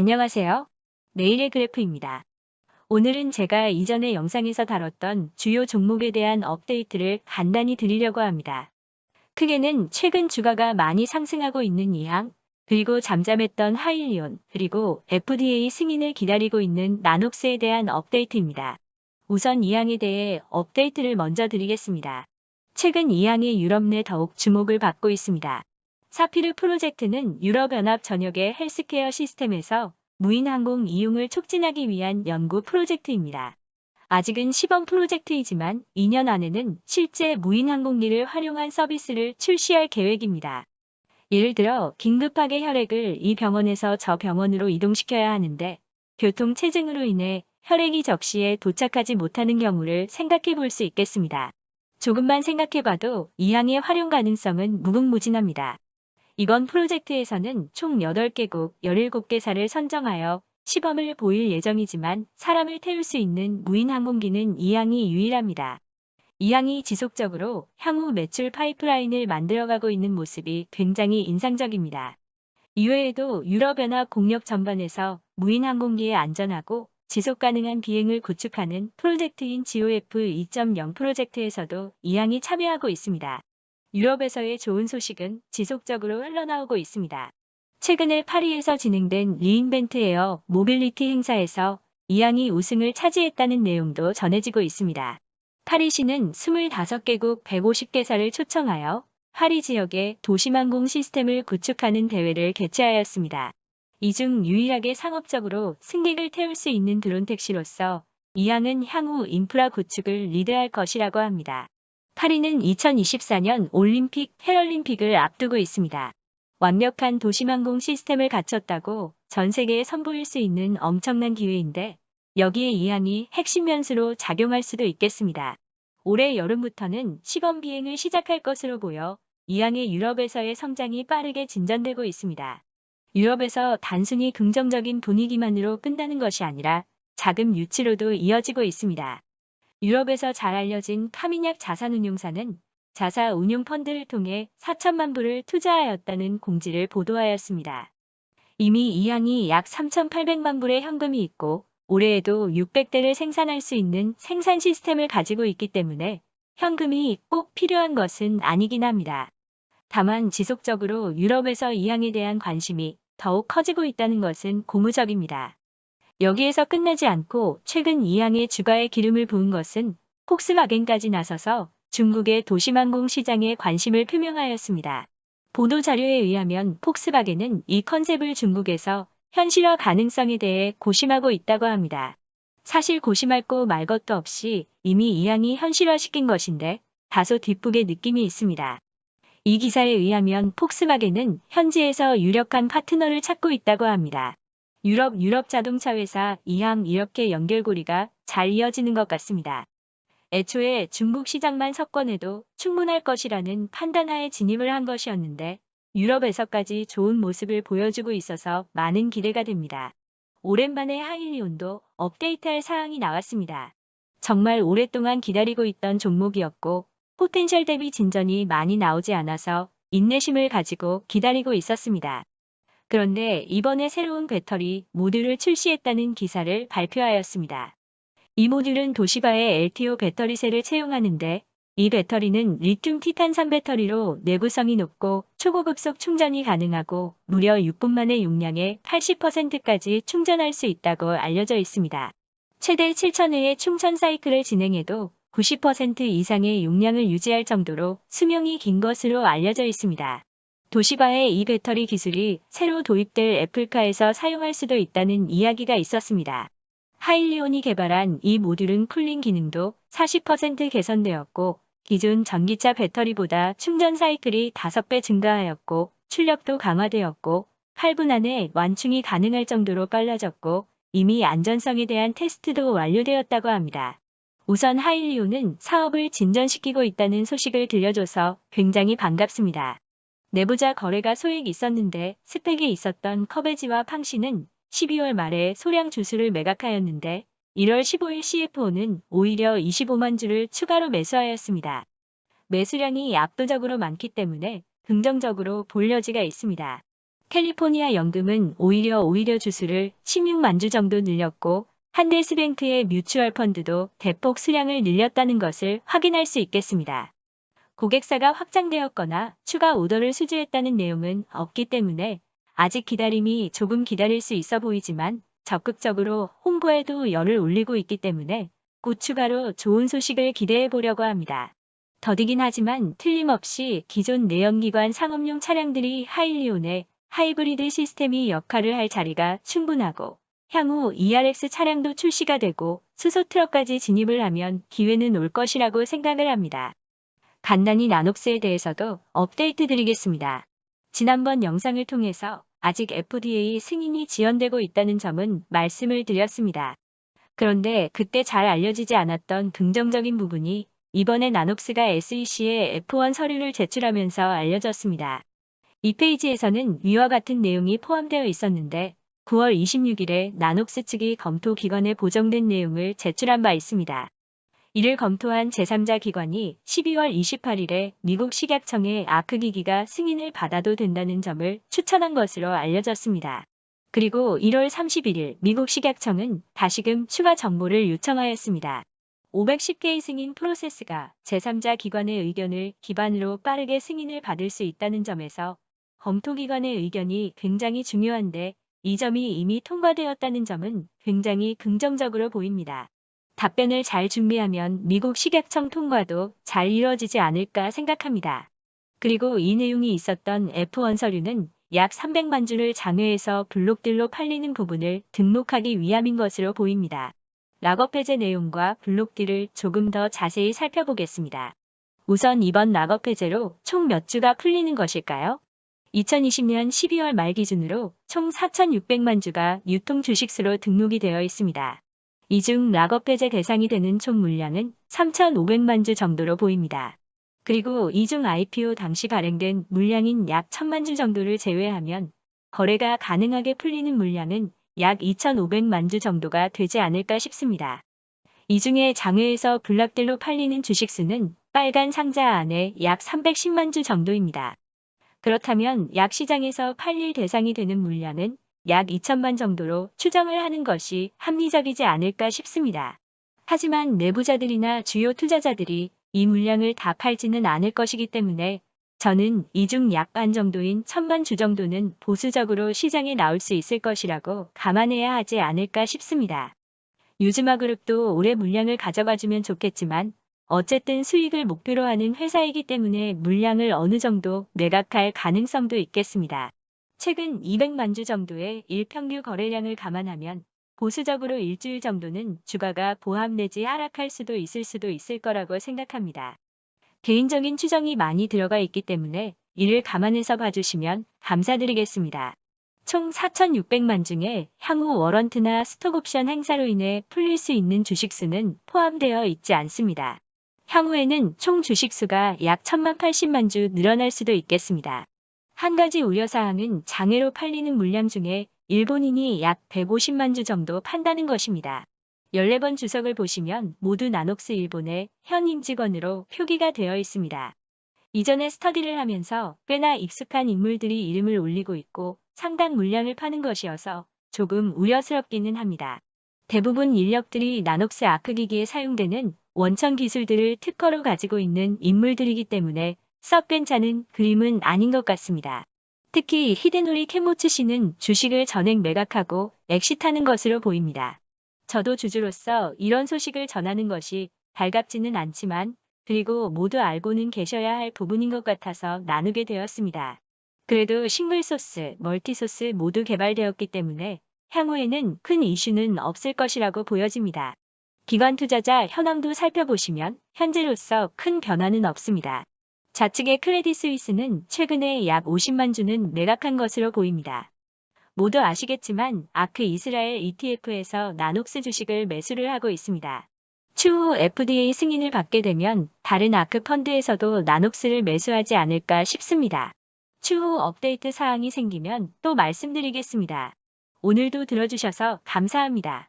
안녕하세요. 내일의 그래프입니다. 오늘은 제가 이전의 영상에서 다뤘던 주요 종목에 대한 업데이트를 간단히 드리려고 합니다. 크게는 최근 주가가 많이 상승하고 있는 이항, 그리고 잠잠했던 하일리온, 그리고 FDA 승인을 기다리고 있는 나녹스에 대한 업데이트입니다. 우선 이항에 대해 업데이트를 먼저 드리겠습니다. 최근 이항의 유럽 내 더욱 주목을 받고 있습니다. 사피르 프로젝트는 유럽연합 전역의 헬스케어 시스템에서 무인항공 이용을 촉진하기 위한 연구 프로젝트입니다. 아직은 시범 프로젝트이지만 2년 안에는 실제 무인항공기를 활용한 서비스를 출시할 계획입니다. 예를 들어 긴급하게 혈액을 이 병원에서 저 병원으로 이동시켜야 하는데 교통체증으로 인해 혈액이 적시에 도착하지 못하는 경우를 생각해 볼 수 있겠습니다. 조금만 생각해봐도 이항의 활용 가능성은 무궁무진합니다. 이번 프로젝트에서는 총 8개국 17개사를 선정하여 시범을 보일 예정이지만 사람을 태울 수 있는 무인 항공기는 이항이 유일합니다. 이항이 지속적으로 향후 매출 파이프라인을 만들어가고 있는 모습이 굉장히 인상적입니다. 이외에도 유럽연합 공력 전반에서 무인 항공기의 안전하고 지속 가능한 비행을 구축하는 프로젝트인 GOF 2.0 프로젝트에서도 이항이 참여하고 있습니다. 유럽에서의 좋은 소식은 지속적으로 흘러나오고 있습니다. 최근에 파리에서 진행된 리인벤트 에어 모빌리티 행사에서 이항이 우승을 차지했다는 내용도 전해지고 있습니다. 파리시는 25개국 150개사를 초청하여 파리 지역에 도심항공 시스템을 구축하는 대회를 개최하였습니다. 이 중 유일하게 상업적으로 승객을 태울 수 있는 드론 택시로서 이항은 향후 인프라 구축을 리드할 것이라고 합니다. 파리는 2024년 올림픽, 패럴림픽을 앞두고 있습니다. 완벽한 도심항공 시스템을 갖췄다고 전 세계에 선보일 수 있는 엄청난 기회인데 여기에 이항이 핵심 변수로 작용할 수도 있겠습니다. 올해 여름부터는 시범 비행을 시작할 것으로 보여 이항의 유럽에서의 성장이 빠르게 진전되고 있습니다. 유럽에서 단순히 긍정적인 분위기만으로 끝나는 것이 아니라 자금 유치로도 이어지고 있습니다. 유럽에서 잘 알려진 카미냑 자산운용사는 자사 운용 펀드를 통해 4천만 불을 투자하였다는 공지를 보도하였습니다. 이미 이항이 약 3,800만 불의 현금이 있고 올해에도 600대를 생산할 수 있는 생산 시스템을 가지고 있기 때문에 현금이 꼭 필요한 것은 아니긴 합니다. 다만 지속적으로 유럽에서 이항에 대한 관심이 더욱 커지고 있다는 것은 고무적입니다. 여기에서 끝나지 않고 최근 이항의 주가에 기름을 부은 것은 폭스바겐까지 나서서 중국의 도심항공 시장에 관심을 표명하였습니다. 보도자료에 의하면 폭스바겐은 이 컨셉을 중국에서 현실화 가능성에 대해 고심하고 있다고 합니다. 사실 고심할 거 말 것도 없이 이미 이항이 현실화시킨 것인데 다소 뒷북의 느낌이 있습니다. 이 기사에 의하면 폭스바겐은 현지에서 유력한 파트너를 찾고 있다고 합니다. 유럽 자동차 회사 이항 이렇게 연결고리가 잘 이어지는 것 같습니다. 애초에 중국 시장만 석권해도 충분할 것이라는 판단하에 진입을 한 것이었는데 유럽에서까지 좋은 모습을 보여주고 있어서 많은 기대가 됩니다. 오랜만에 하일리온도 업데이트할 사항이 나왔습니다. 정말 오랫동안 기다리고 있던 종목이었고 포텐셜 대비 진전이 많이 나오지 않아서 인내심을 가지고 기다리고 있었습니다. 그런데 이번에 새로운 배터리 모듈을 출시했다는 기사를 발표하였습니다. 이 모듈은 도시바의 LTO 배터리셀을 채용하는데 이 배터리는 리튬 티탄산 배터리로 내구성이 높고 초고급속 충전이 가능하고 무려 6분 만에 용량의 80%까지 충전할 수 있다고 알려져 있습니다. 최대 7,000회의 충전 사이클을 진행해도 90% 이상의 용량을 유지할 정도로 수명이 긴 것으로 알려져 있습니다. 도시바의 이 배터리 기술이 새로 도입될 애플카에서 사용할 수도 있다는 이야기가 있었습니다. 하일리온이 개발한 이 모듈은 쿨링 기능도 40% 개선되었고 기존 전기차 배터리보다 충전 사이클이 5배 증가하였고 출력도 강화되었고 8분 안에 완충이 가능할 정도로 빨라졌고 이미 안전성에 대한 테스트도 완료되었다고 합니다. 우선 하일리온은 사업을 진전시키고 있다는 소식을 들려줘서 굉장히 반갑습니다. 내부자 거래가 소액 있었는데 스펙에 있었던 커베지와 팡시는 12월 말에 소량 주수를 매각하였는데 1월 15일 CFO는 오히려 25만 주를 추가로 매수하였습니다. 매수량이 압도적으로 많기 때문에 긍정적으로 볼 여지가 있습니다. 캘리포니아 연금은 오히려 주수를 16만 주 정도 늘렸고 한데스뱅크의 뮤추얼 펀드도 대폭 수량을 늘렸다는 것을 확인할 수 있겠습니다. 고객사가 확장되었거나 추가 오더를 수주했다는 내용은 없기 때문에 아직 기다림이 조금 기다릴 수 있어 보이지만 적극적으로 홍보에도 열을 올리고 있기 때문에 곧 추가로 좋은 소식을 기대해 보려고 합니다. 더디긴 하지만 틀림없이 기존 내연기관 상업용 차량들이 하일리온의 하이브리드 시스템이 역할을 할 자리가 충분하고 향후 ERX 차량도 출시가 되고 수소 트럭까지 진입을 하면 기회는 올 것이라고 생각을 합니다. 간단히 나녹스에 대해서도 업데이트 드리겠습니다. 지난번 영상을 통해서 아직 FDA 승인이 지연되고 있다는 점은 말씀을 드렸습니다. 그런데 그때 잘 알려지지 않았던 긍정적인 부분이 이번에 나녹스가 SEC에 F1 서류를 제출하면서 알려졌습니다. 이 페이지에서는 위와 같은 내용이 포함되어 있었는데 9월 26일에 나녹스 측이 검토 기관에 보정된 내용을 제출한 바 있습니다. 이를 검토한 제3자 기관이 12월 28일에 미국 식약청의 아크기기가 승인을 받아도 된다는 점을 추천한 것으로 알려졌습니다. 그리고 1월 31일 미국 식약청은 다시금 추가 정보를 요청하였습니다. 510개의 승인 프로세스가 제3자 기관의 의견을 기반으로 빠르게 승인을 받을 수 있다는 점에서 검토기관의 의견이 굉장히 중요한데 이 점이 이미 통과되었다는 점은 굉장히 긍정적으로 보입니다. 답변을 잘 준비하면 미국 식약청 통과도 잘 이루어지지 않을까 생각합니다. 그리고 이 내용이 있었던 F1 서류는 약 300만 주를 장외에서 블록들로 팔리는 부분을 등록하기 위함인 것으로 보입니다. 락업 해제 내용과 블록들을 조금 더 자세히 살펴보겠습니다. 우선 이번 락업 해제로 총 몇 주가 풀리는 것일까요? 2020년 12월 말 기준으로 총 4,600만 주가 유통 주식수로 등록이 되어 있습니다. 이 중 락업 해제 대상이 되는 총 물량은 3,500만 주 정도로 보입니다. 그리고 이 중 IPO 당시 발행된 물량인 약 1,000만 주 정도를 제외하면 거래가 가능하게 풀리는 물량은 약 2,500만 주 정도가 되지 않을까 싶습니다. 이 중에 장외에서 블락들로 팔리는 주식수는 빨간 상자 안에 약 310만 주 정도입니다. 그렇다면 약 시장에서 팔릴 대상이 되는 물량은 약 2천만 정도로 추정을 하는 것이 합리적이지 않을까 싶습니다. 하지만 내부자들이나 주요 투자자들이 이 물량을 다 팔지는 않을 것이기 때문에 저는 이 중 약 반 정도인 1,000만 주 정도는 보수적으로 시장에 나올 수 있을 것이라고 감안해야 하지 않을까 싶습니다. 유즈마그룹도 올해 물량을 가져가주면 좋겠지만 어쨌든 수익을 목표로 하는 회사이기 때문에 물량을 어느 정도 매각할 가능성도 있겠습니다. 최근 200만 주 정도의 일평균 거래량을 감안하면 보수적으로 일주일 정도는 주가가 보합 내지 하락할 수도 있을 거라고 생각합니다. 개인적인 추정이 많이 들어가 있기 때문에 이를 감안해서 봐주시면 감사드리겠습니다. 총 4,600만 중에 향후 워런트나 스톡옵션 행사로 인해 풀릴 수 있는 주식수는 포함되어 있지 않습니다. 향후에는 총 주식수가 약 1,080만 주 늘어날 수도 있겠습니다. 한 가지 우려사항은 장외로 팔리는 물량 중에 일본인이 약 150만 주 정도 판다는 것입니다. 14번 주석을 보시면 모두 나녹스 일본의 현 임직원으로 표기가 되어 있습니다. 이전에 스터디를 하면서 꽤나 익숙한 인물들이 이름을 올리고 있고 상당 물량을 파는 것이어서 조금 우려스럽기는 합니다. 대부분 인력들이 나녹스 아크기기에 사용되는 원천 기술들을 특허로 가지고 있는 인물들이기 때문에 썩 괜찮은 그림은 아닌 것 같습니다. 특히 히데노리 켄모츠 씨는 주식을 전액 매각하고 엑시트하는 것으로 보입니다. 저도 주주로서 이런 소식을 전하는 것이 달갑지는 않지만 그리고 모두 알고는 계셔야 할 부분인 것 같아서 나누게 되었습니다. 그래도 식물 소스, 멀티소스 모두 개발되었기 때문에 향후에는 큰 이슈는 없을 것이라고 보여집니다. 기관 투자자 현황도 살펴보시면 현재로서 큰 변화는 없습니다. 좌측의 크레딧 스위스는 최근에 약 50만 주는 매각한 것으로 보입니다. 모두 아시겠지만 아크 이스라엘 ETF에서 나녹스 주식을 매수를 하고 있습니다. 추후 FDA 승인을 받게 되면 다른 아크 펀드에서도 나녹스를 매수하지 않을까 싶습니다. 추후 업데이트 사항이 생기면 또 말씀드리겠습니다. 오늘도 들어주셔서 감사합니다.